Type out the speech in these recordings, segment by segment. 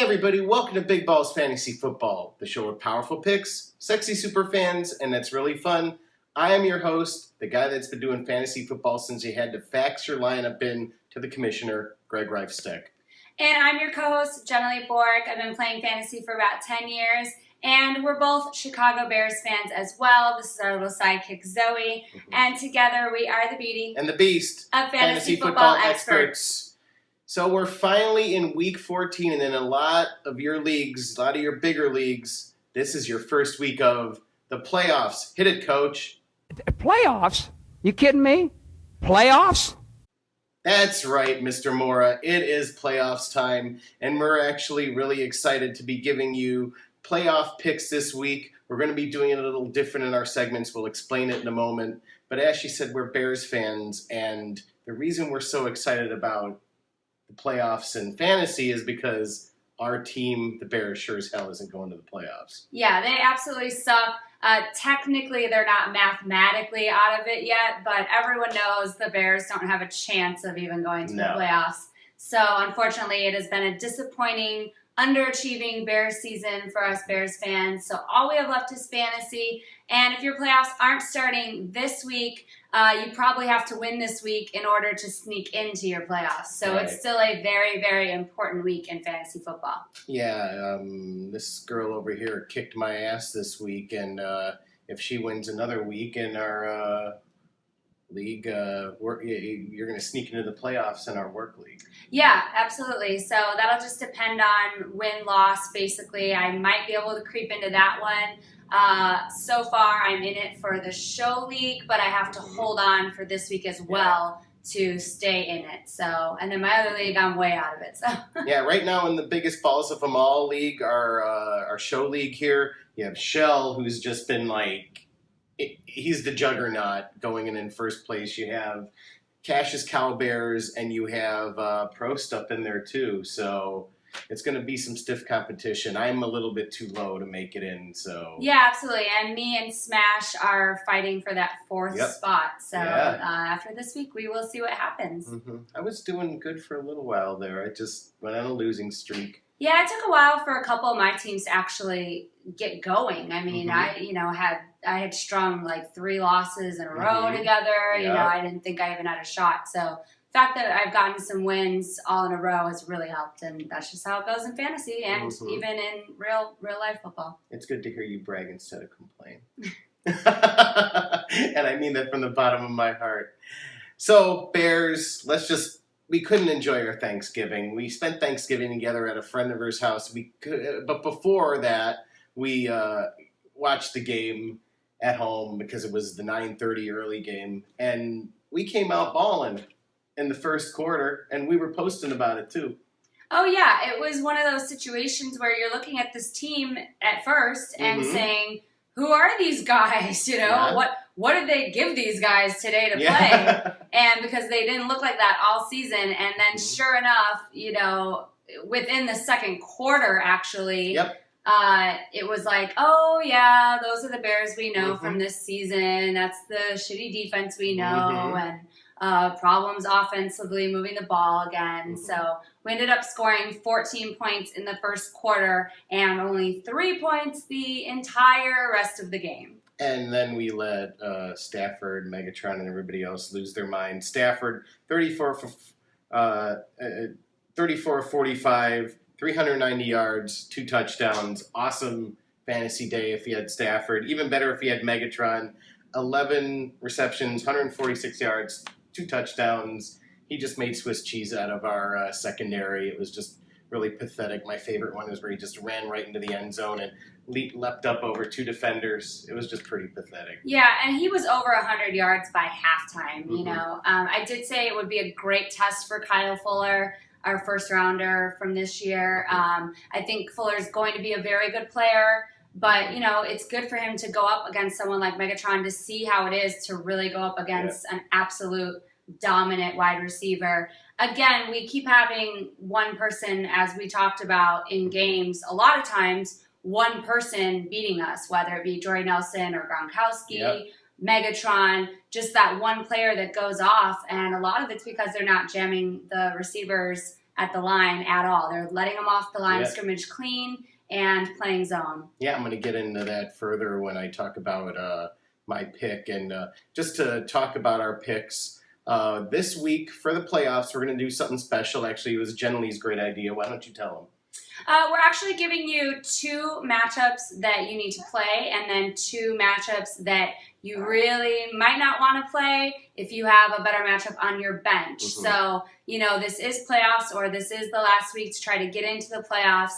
everybody, welcome to Big Balls Fantasy Football, the show with powerful picks, sexy super fans, and that's really fun. I am your host, the guy that's been doing fantasy football since you had to fax your lineup in to the commissioner, Greg Reifstick. And I'm your co-host, Jenilee Bork. I've been playing fantasy for about 10 years, and we're both Chicago Bears fans as well. This is our little sidekick, Zoe, and together we are the beauty and the beast of fantasy football experts. So we're finally in week 14, and in a lot of your leagues, a lot of your bigger leagues, this is your first week of the playoffs. Hit it, Coach. Playoffs? You kidding me? Playoffs? That's right, Mr. Mora. It is playoffs time, and we're actually really excited to be giving you playoff picks this week. We're going to be doing it a little different in our segments. We'll explain it in a moment. But as she said, we're Bears fans, and the reason we're so excited about the playoffs and fantasy is because our team, the Bears, sure as hell isn't going to the playoffs. Yeah, they absolutely suck. Technically, they're not mathematically out of it yet, but everyone knows the Bears don't have a chance of even going to the playoffs. So, unfortunately, it has been a disappointing, underachieving Bears season for us Bears fans. So, all we have left is fantasy. And if your playoffs aren't starting this week, you probably have to win this week in order to sneak into your playoffs. So It's still a very, very important week in fantasy football. Yeah, this girl over here kicked my ass this week, and if she wins another week in our league, you're going to sneak into the playoffs in our work league. Yeah, absolutely. So that'll just depend on win-loss, basically. I might be able to creep into that one. So far, I'm in it for the show league, but I have to hold on for this week as well to stay in it. So, and then my other league, I'm way out of it. So yeah, right now in the biggest balls of them all league, our show league here, you have Shell, who's just been like, he's the juggernaut going in first place. You have Cash's Cow Bears, and you have Prost up in there too. So it's going to be some stiff competition. I'm a little bit too low to make it in. So yeah, absolutely. And me and Smash are fighting for that fourth spot. So after this week, we will see what happens. I was doing good for a little while there. I just went on a losing streak. Yeah, it took a while for a couple of my teams to actually get going. I mean, I had strung like 3 losses in a row together. You know, I didn't think I even had a shot. So the fact that I've gotten some wins all in a row has really helped, and that's just how it goes in fantasy and even in real life football. It's good to hear you brag instead of complain. And I mean that from the bottom of my heart. So, Bears, we couldn't enjoy our Thanksgiving. We spent Thanksgiving together at a friend of ours' house. But before that, we watched the game at home because it was the 9:30 early game, and we came out balling in the first quarter, and we were posting about it too. Oh yeah, it was one of those situations where you're looking at this team at first and saying, "Who are these guys? You know, what did they give these guys today to play?" And because they didn't look like that all season, and then sure enough, you know, within the second quarter, actually, it was like, oh yeah, those are the Bears we know from this season. That's the shitty defense we know, and problems offensively, moving the ball again. So we ended up scoring 14 points in the first quarter and only 3 points the entire rest of the game. And then we let Stafford, Megatron, and everybody else lose their mind. Stafford, 34 of 45, 390 yards, 2 touchdowns. Awesome fantasy day if he had Stafford. Even better if he had Megatron. 11 receptions, 146 yards, 2 touchdowns. He just made Swiss cheese out of our secondary. It was just really pathetic. My favorite one is where he just ran right into the end zone and leapt up over 2 defenders. It was just pretty pathetic. Yeah, and he was over 100 yards by halftime. You know, I did say it would be a great test for Kyle Fuller, our first rounder from this year. I think Fuller's going to be a very good player. But, you know, it's good for him to go up against someone like Megatron to see how it is to really go up against an absolute dominant wide receiver. Again, we keep having one person, as we talked about in games, a lot of times one person beating us, whether it be Jordy Nelson or Gronkowski, Megatron, just that one player that goes off. And a lot of it's because they're not jamming the receivers at the line at all. They're letting them off the line of scrimmage clean and playing zone. Yeah, I'm going to get into that further when I talk about my pick. And just to talk about our picks, this week for the playoffs, we're going to do something special. Actually, it was Jenilee's great idea. Why don't you tell them? We're actually giving you 2 matchups that you need to play, and then 2 matchups that you really might not want to play if you have a better matchup on your bench. So, this is playoffs, or this is the last week to try to get into the playoffs.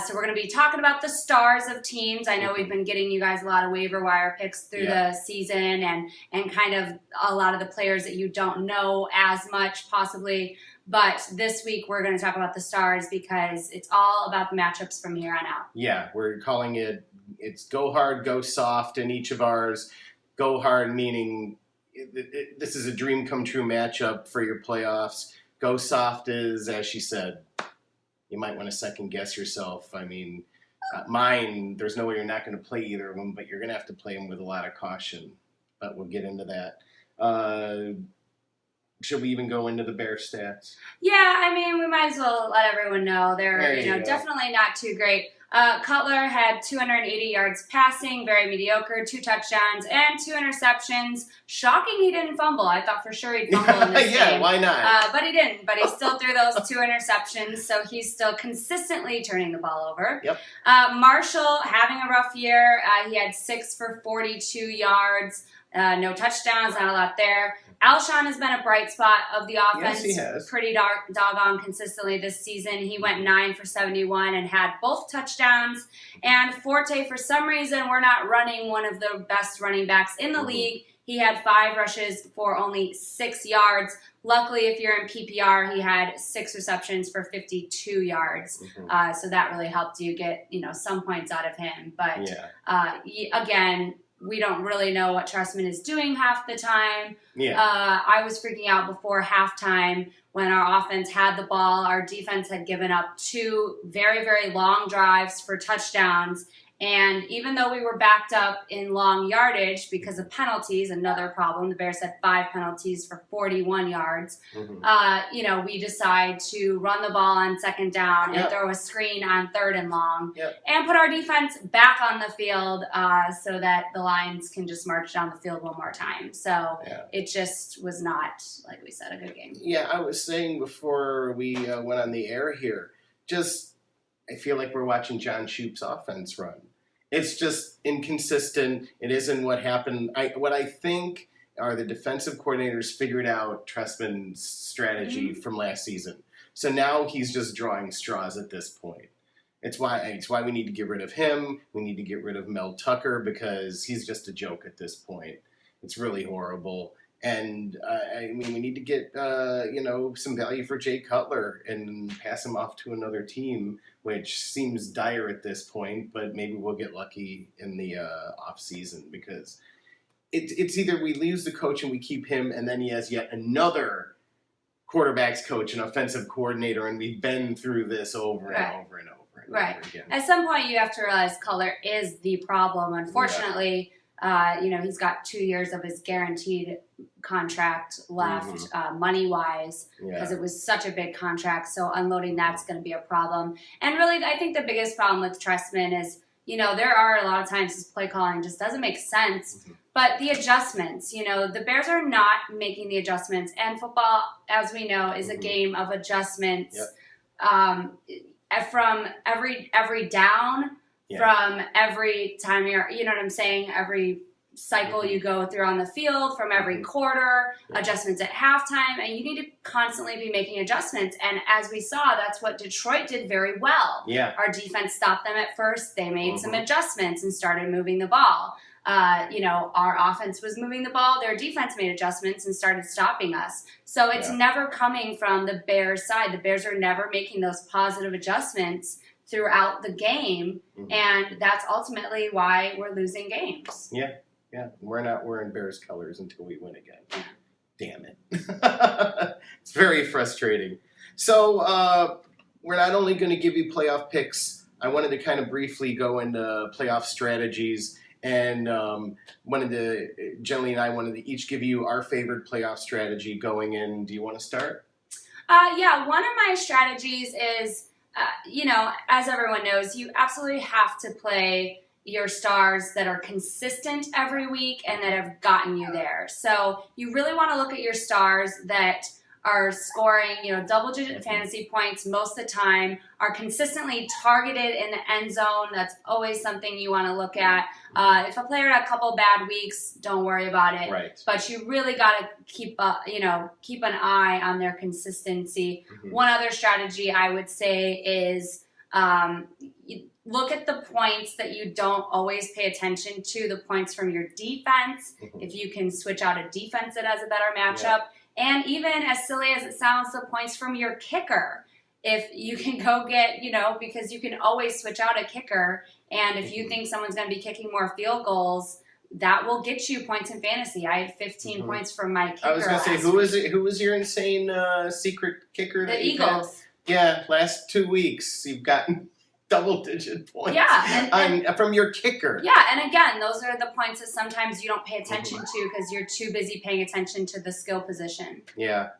So we're going to be talking about the stars of teams. I know we've been getting you guys a lot of waiver wire picks through the season, and kind of a lot of the players that you don't know as much possibly. But this week we're going to talk about the stars because it's all about the matchups from here on out. Yeah, we're calling it's go hard, go soft in each of ours. Go hard meaning this is a dream come true matchup for your playoffs. Go soft is, as she said, you might want to second guess yourself. I mean, mine, there's no way you're not going to play either of them, but you're going to have to play them with a lot of caution. But we'll get into that. Should we even go into the Bear stats? Yeah, I mean, we might as well let everyone know they're definitely not too great. Cutler had 280 yards passing, very mediocre, 2 touchdowns, and 2 interceptions. Shocking he didn't fumble. I thought for sure he'd fumble in this game. Yeah, why not? But he didn't. But he still threw those 2 interceptions, so he's still consistently turning the ball over. Yep. Marshall having a rough year. He had 6 for 42 yards. No touchdowns, not a lot there. Alshon has been a bright spot of the offense. Yes, he has. Pretty doggone consistently this season. He went 9 for 71 and had both touchdowns. And Forte, for some reason, we're not running one of the best running backs in the league. He had 5 rushes for only 6 yards. Luckily, if you're in PPR, he had 6 receptions for 52 yards. So that really helped you get some points out of him. But again, we don't really know what Trestman is doing half the time. I was freaking out before halftime when our offense had the ball. Our defense had given up 2 very, very long drives for touchdowns. And even though we were backed up in long yardage because of penalties, another problem, the Bears had 5 penalties for 41 yards, we decide to run the ball on 2nd down and throw a screen on 3rd and long and put our defense back on the field so that the Lions can just march down the field one more time. So it just was not, like we said, a good game. Yeah, I was saying before we went on the air here, I feel like we're watching John Shoop's offense run. It's just inconsistent. It isn't what happened. What I think are the defensive coordinators figured out Trestman's strategy from last season. So now he's just drawing straws at this point. It's why we need to get rid of him. We need to get rid of Mel Tucker because he's just a joke at this point. It's really horrible. And, we need to get, some value for Jay Cutler and pass him off to another team, which seems dire at this point, but maybe we'll get lucky in the off season because it's either we lose the coach and we keep him and then he has yet another quarterback's coach and offensive coordinator, and we've been through this over and over and over and over again. At some point you have to realize Cutler is the problem. Unfortunately, he's got 2 years of his guaranteed contract left, money-wise, because it was such a big contract. So unloading that's going to be a problem. And really, I think the biggest problem with Trestman is, there are a lot of times his play calling just doesn't make sense. But the adjustments, the Bears are not making the adjustments. And football, as we know, is a game of adjustments from every down. From every time you know what I'm saying, every cycle you go through on the field, from every quarter, adjustments at halftime, and you need to constantly be making adjustments. And as we saw, that's what Detroit did very well. Our defense stopped them at first. They made some adjustments and started moving the ball. Our offense was moving the ball. Their defense made adjustments and started stopping us. So it's never coming from the Bears' side. The Bears are never making those positive adjustments throughout the game, and that's ultimately why we're losing games. We're not wearing Bears colors until we win again. Damn it. It's very frustrating. So we're not only going to give you playoff picks. I wanted to kind of briefly go into playoff strategies, and Jenilee and I wanted to each give you our favorite playoff strategy going in. Do you want to start? Yeah, one of my strategies is, as everyone knows, you absolutely have to play your stars that are consistent every week and that have gotten you there. So you really want to look at your stars that are scoring, double-digit fantasy points most of the time, are consistently targeted in the end zone. That's always something you want to look at. If a player had a couple bad weeks, don't worry about it. Right. But you really got to keep an eye on their consistency. Mm-hmm. One other strategy I would say is look at the points that you don't always pay attention to, the points from your defense. Mm-hmm. If you can switch out a defense that has a better matchup. Yeah. And even as silly as it sounds, the points from your kicker. If you can go get, because you can always switch out a kicker. And if you think someone's going to be kicking more field goals, that will get you points in fantasy. I had 15 points from my kicker. I was going to say, who was your insane secret kicker? The Eagles. Yeah, last 2 weeks you've gotten double-digit points. Yeah, and from your kicker. Yeah, and again, those are the points that sometimes you don't pay attention to because you're too busy paying attention to the skill position. Yeah.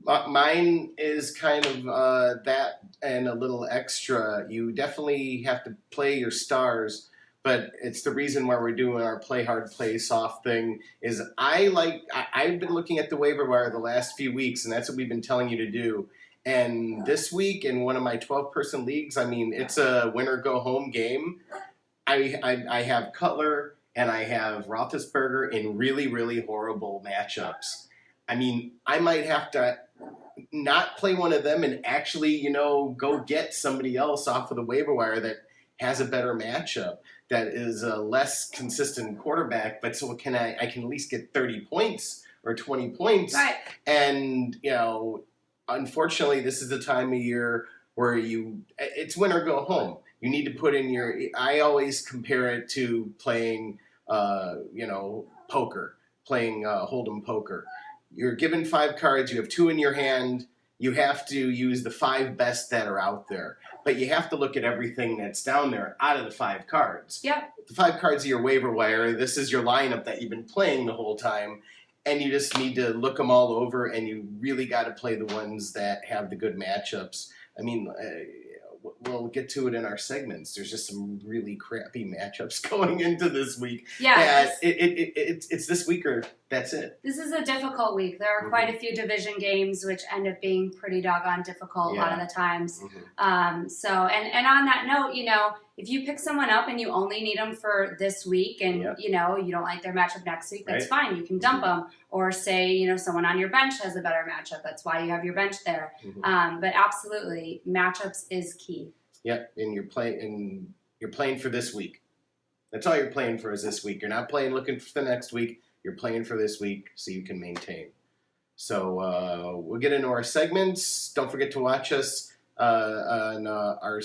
Mine is kind of that and a little extra. You definitely have to play your stars, but it's the reason why we're doing our play hard, play soft thing is I've been looking at the waiver wire the last few weeks, and that's what we've been telling you to do. And this week in one of my 12-person leagues, it's a winner-go-home game. I have Cutler and I have Roethlisberger in really, really horrible matchups. I might have to not play one of them and actually, go get somebody else off of the waiver wire that has a better matchup, that is a less consistent quarterback, but so I can at least get 30 points or 20 points. Right. And, unfortunately, this is the time of year where it's win or go home. You need to put in I always compare it to playing, poker, playing Hold'em poker. You're given 5 cards, you have 2 in your hand, you have to use the 5 best that are out there. But you have to look at everything that's down there out of the 5 cards. Yep. The 5 cards of your waiver wire, this is your lineup that you've been playing the whole time. And you just need to look them all over, and you really got to play the ones that have the good matchups. We'll get to it in our segments. There's just some really crappy matchups going into this week. Yeah. It's this week or that's it. This is a difficult week. There are quite a few division games which end up being pretty doggone difficult a lot of the times. Mm-hmm. And on that note, if you pick someone up and you only need them for this week and, you don't like their matchup next week, that's fine. You can dump them. Or say, someone on your bench has a better matchup. That's why you have your bench there. Mm-hmm. But absolutely, matchups is key. Yep, and you're playing for this week. That's all you're playing for is this week. You're not playing looking for the next week. You're playing for this week so you can maintain. So we'll get into our segments. Don't forget to watch us on our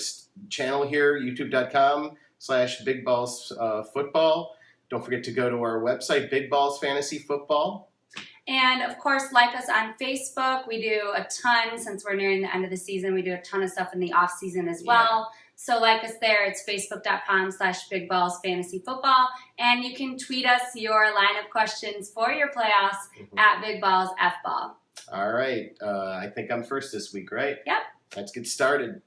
channel here, youtube.com/BigBallsFootball. Don't forget to go to our website, Big Balls Fantasy Football. And, of course, like us on Facebook. We do a ton, since we're nearing the end of the season, we do a ton of stuff in the off-season as well. Yeah. So like us there, it's facebook.com/BigBallsFantasyFootball. And you can tweet us your lineup questions for your playoffs at BigBallsFBall. All right. I think I'm first this week, right? Yep. Let's get started.